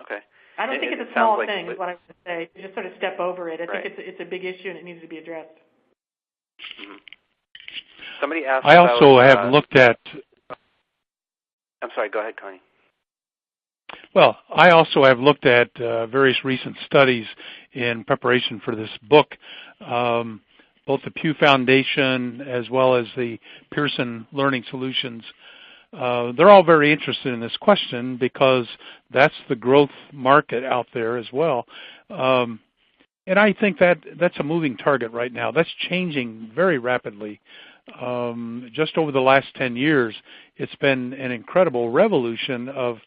Okay. I don't think it's a small thing, is what I would say. You just sort of step over it. I think it's a big issue and it needs to be addressed. Mm-hmm. Somebody asked I also have looked at... I'm sorry, go ahead, Connie. Well, I also have looked at various recent studies in preparation for this book, both the Pew Foundation as well as the Pearson Learning Solutions. They're all very interested in this question because that's the growth market out there as well. And I think that's a moving target right now. That's changing very rapidly. Just over the last 10 years, it's been an incredible revolution of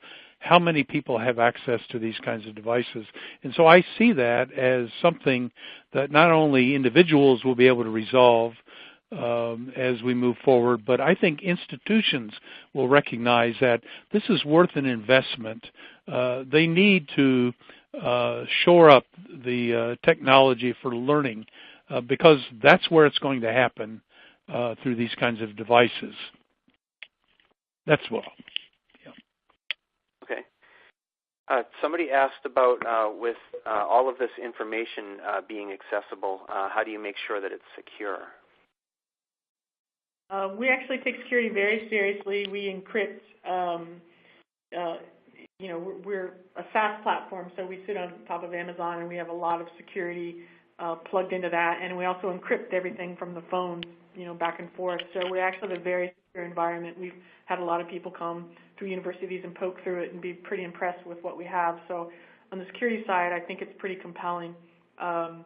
how many people have access to these kinds of devices. And so I see that as something that not only individuals will be able to resolve as we move forward, but I think institutions will recognize that this is worth an investment. They need to shore up the technology for learning because that's where it's going to happen through these kinds of devices. That's well. Yeah. Okay. Somebody asked about with all of this information being accessible, how do you make sure that it's secure? We actually take security very seriously. We encrypt. We're a SaaS platform, so we sit on top of Amazon, and we have a lot of security plugged into that. And we also encrypt everything from the phones, back and forth. So we actually have a very secure environment. We've had a lot of people come through universities and poke through it and be pretty impressed with what we have. So on the security side, I think it's pretty compelling. And,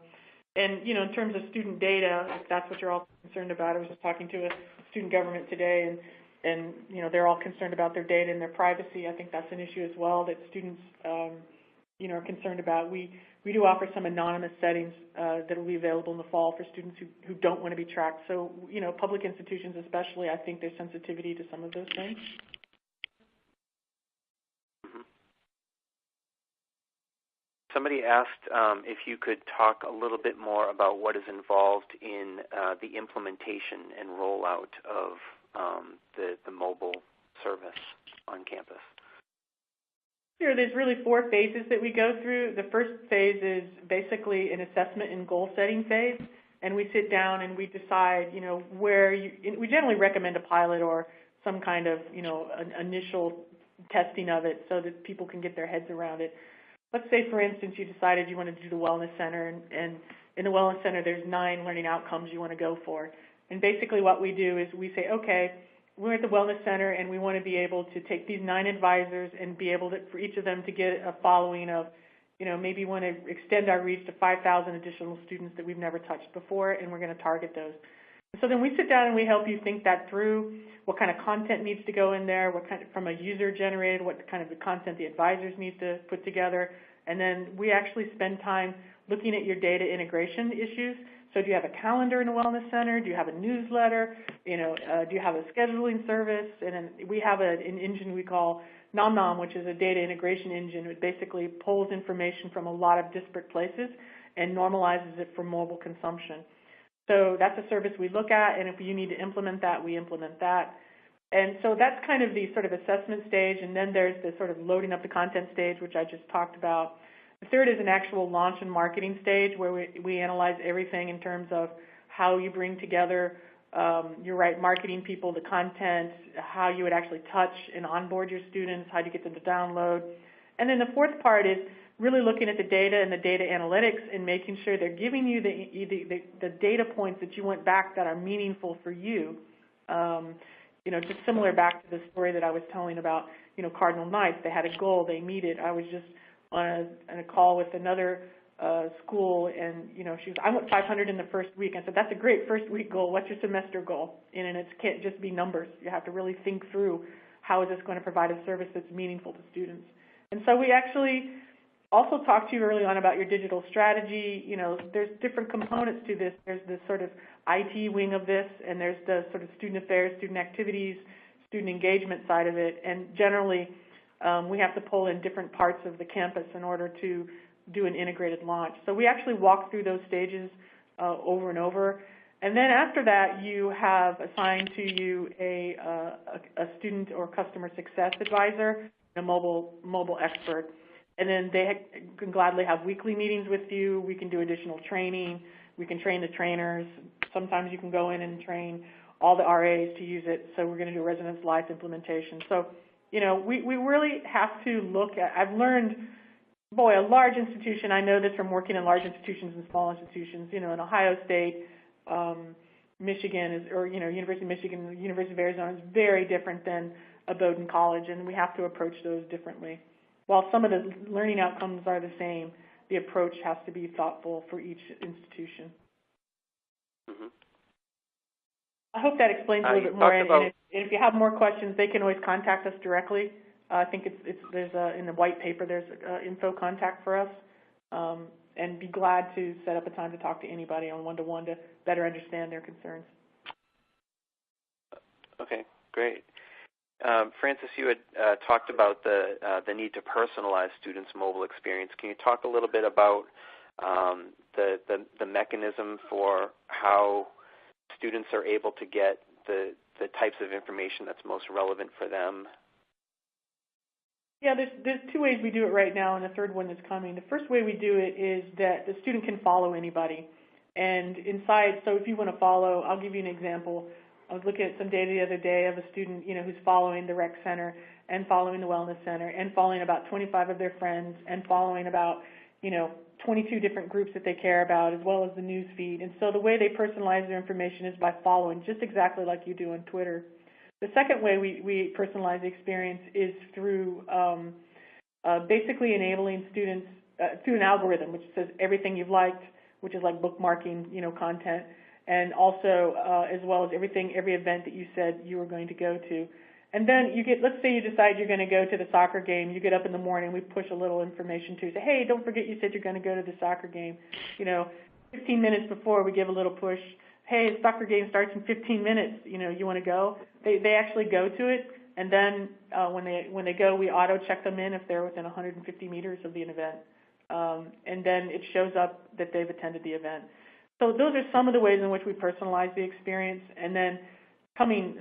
in terms of student data, if that's what you're all concerned about, I was just talking to a student government today, and they're all concerned about their data and their privacy. I think that's an issue as well that students, are concerned about. We do offer some anonymous settings that will be available in the fall for students who don't want to be tracked. So, public institutions especially, I think there's sensitivity to some of those things. Somebody asked if you could talk a little bit more about what is involved in the implementation and rollout of the mobile service on campus. Sure. There's really 4 phases that we go through. The first phase is basically an assessment and goal setting phase, and we sit down and we decide, we generally recommend a pilot or some kind of, an initial testing of it so that people can get their heads around it. Let's say, for instance, you decided you wanted to do the Wellness Center, and in the Wellness Center there's 9 learning outcomes you want to go for. And basically what we do is we say, okay, we're at the Wellness Center and we want to be able to take these 9 advisors and be able to, for each of them to get a following of, maybe want to extend our reach to 5,000 additional students that we've never touched before, and we're going to target those. So then we sit down and we help you think that through, what kind of content needs to go in there, what kind of, from a user generated, what kind of the content the advisors need to put together, and then we actually spend time looking at your data integration issues. So do you have a calendar in a wellness center? Do you have a newsletter? Do you have a scheduling service? And then we have an engine we call NomNom, which is a data integration engine. It basically pulls information from a lot of disparate places and normalizes it for mobile consumption. So that's a service we look at, and if you need to implement that, we implement that. And so that's kind of the sort of assessment stage, and then there's the sort of loading up the content stage, which I just talked about. The third is an actual launch and marketing stage where we analyze everything in terms of how you bring together your right marketing people, the content, how you would actually touch and onboard your students, how do you get them to download. And then the fourth part is really looking at the data and the data analytics and making sure they're giving you the data points that you want back that are meaningful for you. Just similar back to the story that I was telling about, Cardinal Knights. They had a goal, they meet it. I was just on a call with another school, and she was, I went 500 in the first week. I said, that's a great first week goal. What's your semester goal? And it can't just be numbers. You have to really think through how is this going to provide a service that's meaningful to students. And so we actually also talked to you early on about your digital strategy. You know, there's different components to this. There's the sort of IT wing of this, and there's the sort of student affairs, student activities, student engagement side of it. And generally, we have to pull in different parts of the campus in order to do an integrated launch. So we actually walk through those stages over and over. And then after that, you have assigned to you a student or customer success advisor, a mobile expert. And then they can gladly have weekly meetings with you. We can do additional training. We can train the trainers. Sometimes you can go in and train all the RAs to use it. So we're going to do a residence life implementation. So, you know, we really have to look at, I've learned, boy, a large institution, I know this from working in large institutions and small institutions, you know, in Ohio State, Michigan, University of Michigan, University of Arizona is very different than a Bowdoin College, and we have to approach those differently. While some of the learning outcomes are the same, the approach has to be thoughtful for each institution. Mm-hmm. I hope that explains a little bit more. And if you have more questions, they can always contact us directly. I think there's in the white paper there's info contact for us, and be glad to set up a time to talk to anybody on one-to-one to better understand their concerns. Okay, great. Francis, you had talked about the need to personalize students' mobile experience. Can you talk a little bit about the mechanism for how students are able to get the types of information that's most relevant for them? Yeah, there's two ways we do it right now, and a third one is coming. The first way we do it is that the student can follow anybody. And inside, so if you want to follow, I'll give you an example. I was looking at some data the other day of a student, you know, who's following the rec center and following the wellness center and following about 25 of their friends and following about, 22 different groups that they care about, as well as the news feed. And so the way they personalize their information is by following, just exactly like you do on Twitter. The second way we personalize the experience is through basically enabling students through an algorithm which says everything you've liked, which is like bookmarking, content, and also as well as every event that you said you were going to go to. And then let's say you decide you're going to go to the soccer game. You get up in the morning, we push a little information to you, say, hey, don't forget you said you're going to go to the soccer game. 15 minutes before, we give a little push. Hey, the soccer game starts in 15 minutes. You want to go? They actually go to it, and then when they go, we auto check them in if they're within 150 meters of the event, and then it shows up that they've attended the event. So those are some of the ways in which we personalize the experience, and then coming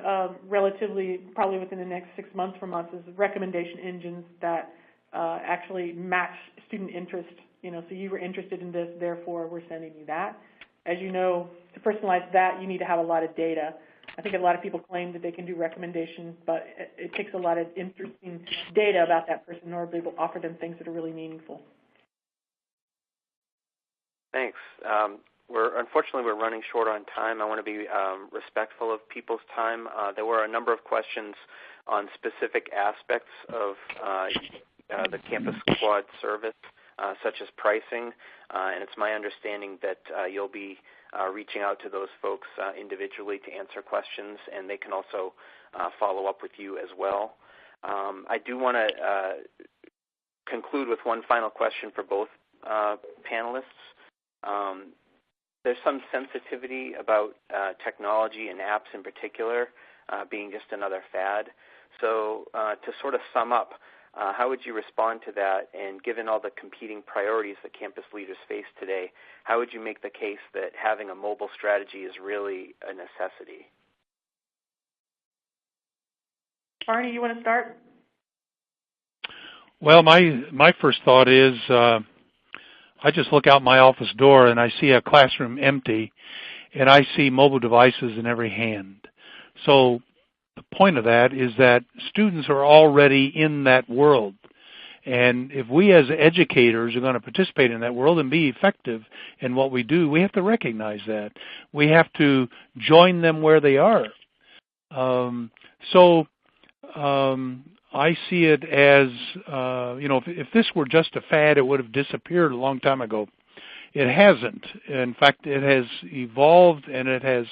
relatively, probably within the next 6 months from us, is recommendation engines that actually match student interest. So you were interested in this, therefore we're sending you that. As you know, to personalize that, you need to have a lot of data. I think a lot of people claim that they can do recommendations, but it takes a lot of interesting data about that person in order to be able to offer them things that are really meaningful. Thanks. Unfortunately, we're running short on time. I want to be respectful of people's time. There were a number of questions on specific aspects of the Campus Quad service, such as pricing, and it's my understanding that you'll be reaching out to those folks individually to answer questions, and they can also follow up with you as well. I do want to conclude with one final question for both panelists. There's some sensitivity about technology and apps in particular being just another fad. So to sort of sum up, how would you respond to that? And given all the competing priorities that campus leaders face today, how would you make the case that having a mobile strategy is really a necessity? Barney, you want to start? Well, my first thought is I just look out my office door and I see a classroom empty, and I see mobile devices in every hand. So the point of that is that students are already in that world. And if we as educators are going to participate in that world and be effective in what we do, we have to recognize that. We have to join them where they are. I see it as, if this were just a fad, it would have disappeared a long time ago. It hasn't. In fact, it has evolved and it has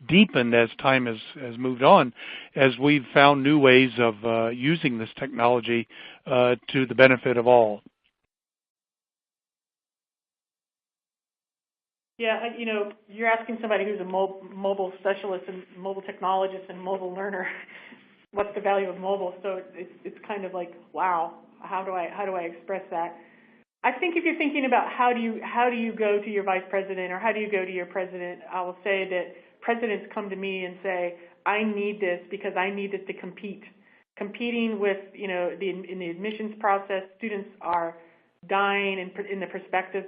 deepened as time has moved on, as we've found new ways of using this technology to the benefit of all. Yeah, you're asking somebody who's a mobile specialist and mobile technologist and mobile learner, what's the value of mobile? So it's kind of like, wow, how do I express that? I think if you're thinking about how do you go to your vice president or how do you go to your president, I will say that presidents come to me and say, I need this because I need this to compete. Competing with, in the admissions process, students are dying in the prospective,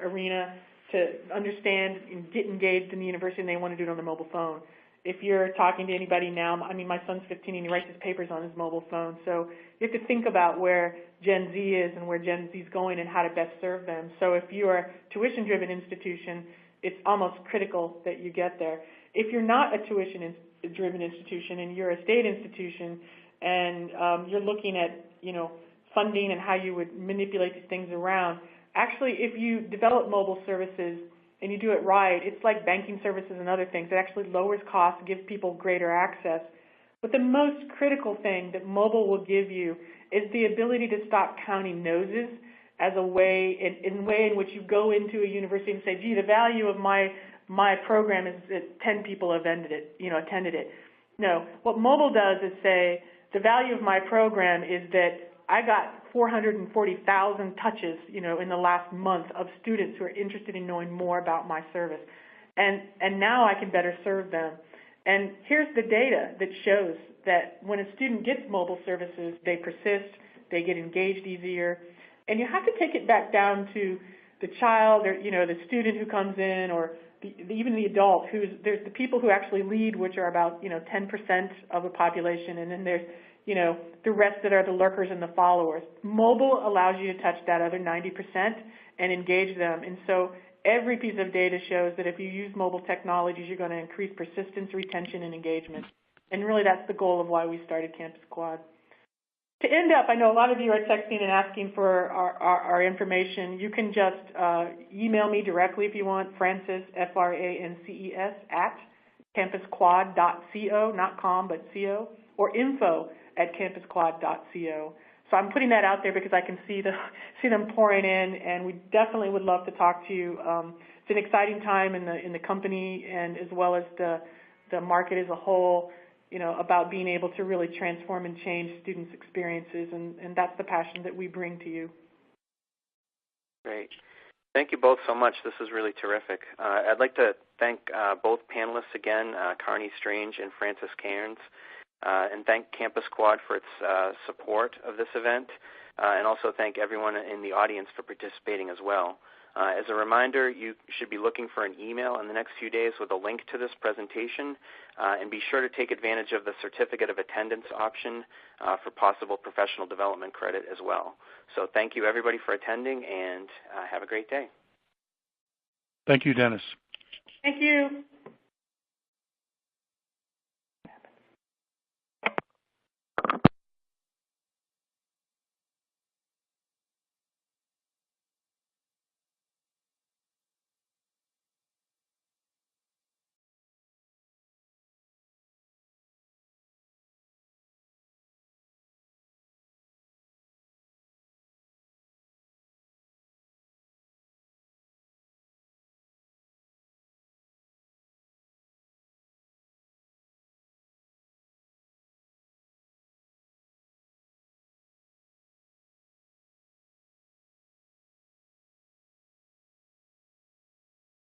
arena to understand and get engaged in the university, and they want to do it on the mobile phone. If you're talking to anybody now, my son's 15 and he writes his papers on his mobile phone. So you have to think about where Gen Z is and where Gen Z is going and how to best serve them. So if you are a tuition-driven institution, it's almost critical that you get there. If you're not a tuition-driven institution and you're a state institution and you're looking at, funding and how you would manipulate these things around, actually, if you develop mobile services and you do it right, it's like banking services and other things. It actually lowers costs, gives people greater access. But the most critical thing that mobile will give you is the ability to stop counting noses as a way in which you go into a university and say, gee, the value of my program is that 10 people have attended it. No, what mobile does is say the value of my program is that I got 440,000 touches, in the last month of students who are interested in knowing more about my service. And now I can better serve them. And here's the data that shows that when a student gets mobile services, they persist, they get engaged easier. And you have to take it back down to the child or, the student who comes in or even the adult. There's the people who actually lead, which are about, 10% of the population. And then there's, the rest that are the lurkers and the followers. Mobile allows you to touch that other 90% and engage them. And so every piece of data shows that if you use mobile technologies, you're going to increase persistence, retention, and engagement. And really that's the goal of why we started Campus Quad. To end up, I know a lot of you are texting and asking for our information. You can just email me directly if you want, Frances, Frances, at campusquad.co, not com, but co, or info@campusquad.co. So I'm putting that out there because I can see them pouring in, and we definitely would love to talk to you. It's an exciting time in the company and as well as the market as a whole, about being able to really transform and change students' experiences, and that's the passion that we bring to you. Great. Thank you both so much. This is really terrific. I'd like to thank both panelists again, Carney Strange and Frances Cairns, and thank Campus Quad for its support of this event, and also thank everyone in the audience for participating as well. As a reminder, you should be looking for an email in the next few days with a link to this presentation, and be sure to take advantage of the certificate of attendance option for possible professional development credit as well. So thank you, everybody, for attending, and have a great day. Thank you, Dennis. Thank you.